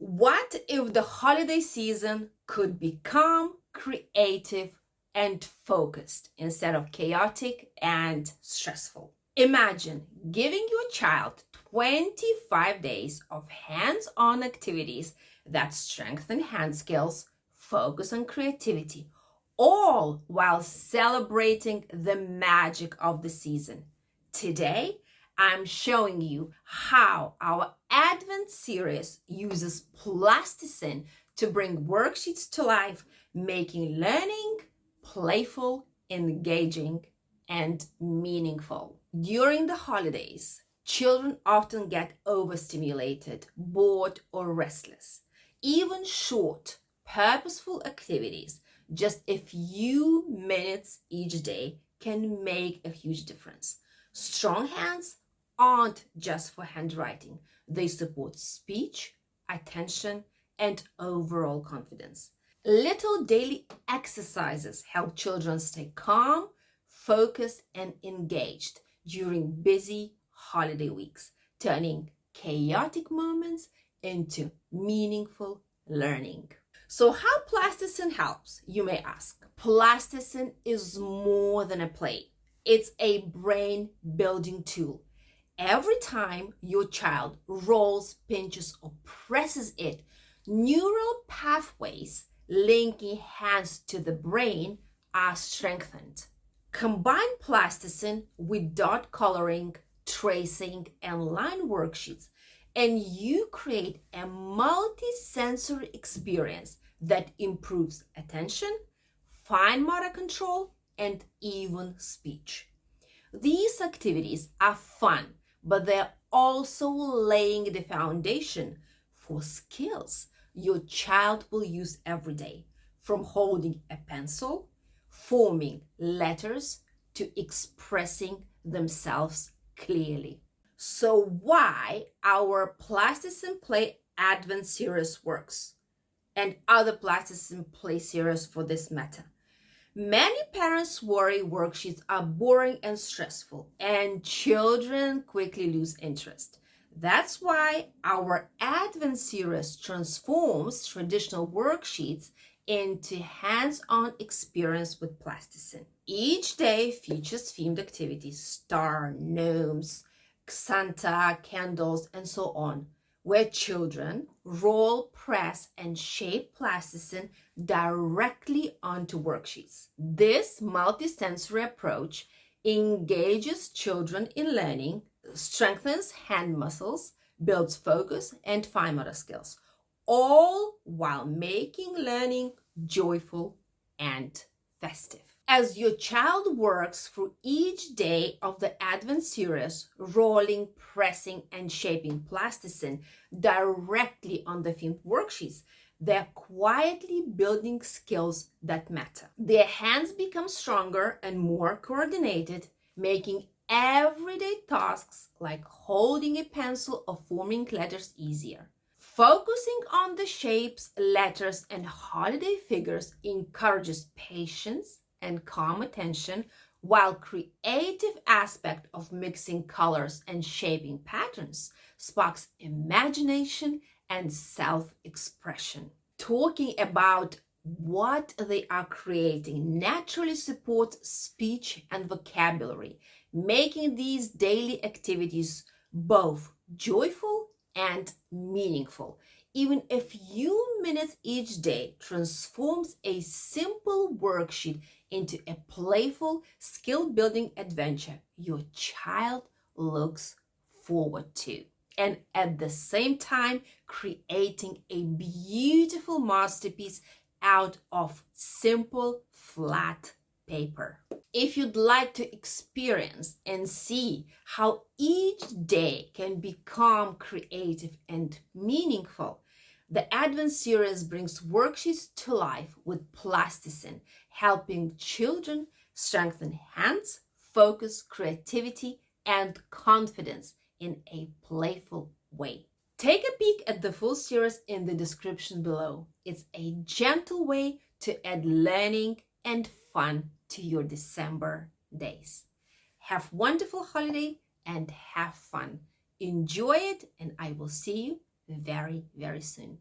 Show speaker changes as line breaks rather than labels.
What if the holiday season could be calm, creative, and focused instead of chaotic and stressful? Imagine giving your child 25 days of hands-on activities that strengthen hand skills, focus on creativity, all while celebrating the magic of the season. Today, I'm showing you how our Advent series uses Plasticine to bring worksheets to life, making learning playful, engaging, and meaningful. During the holidays, children often get overstimulated, bored, or restless. Even short, purposeful activities, just a few minutes each day, can make a huge difference. Strong hands aren't just for handwriting. They support speech, attention, and overall confidence. Little daily exercises help children stay calm, focused, and engaged during busy holiday weeks, turning chaotic moments into meaningful learning. So how Plasticine helps, you may ask? Plasticine is more than a play. It's a brain-building tool. Every time your child rolls, pinches, or presses it, neural pathways linking hands to the brain are strengthened. Combine Plasticine with dot coloring, tracing, and line worksheets, and you create a multisensory experience that improves attention, fine motor control, and even speech. These activities are fun, but they're also laying the foundation for skills your child will use every day, from holding a pencil, forming letters, to expressing themselves clearly. So why our Plasticine Play Advent series works, and other Plasticine Play series for this matter. Many parents worry worksheets are boring and stressful, and children quickly lose interest. That's why our Advent series transforms traditional worksheets into hands-on experience with Plasticine. Each day features themed activities: star, gnomes, Santa, candles, and so on, where children roll, press, and shape Plasticine directly onto worksheets. This multisensory approach engages children in learning, strengthens hand muscles, builds focus and fine motor skills, all while making learning joyful and festive. As your child works through each day of the Advent series, rolling, pressing, and shaping Plasticine directly on the themed worksheets, they're quietly building skills that matter. Their hands become stronger and more coordinated, making everyday tasks like holding a pencil or forming letters easier. Focusing on the shapes, letters, and holiday figures encourages patience and calm attention, while creative aspect of mixing colors and shaping patterns sparks imagination and self-expression. Talking about what they are creating naturally supports speech and vocabulary, making these daily activities both joyful and meaningful. Even a few minutes each day transforms a simple worksheet into a playful, skill-building adventure your child looks forward to. And at the same time, creating a beautiful masterpiece out of simple, flat paper. If you'd like to experience and see how each day can become creative and meaningful, the Advent series brings worksheets to life with Plasticine, helping children strengthen hands, focus, creativity, and confidence in a playful way. Take a peek at the full series in the description below. It's a gentle way to add learning and fun to your December days. Have a wonderful holiday and have fun. Enjoy it, and I will see you very, very soon.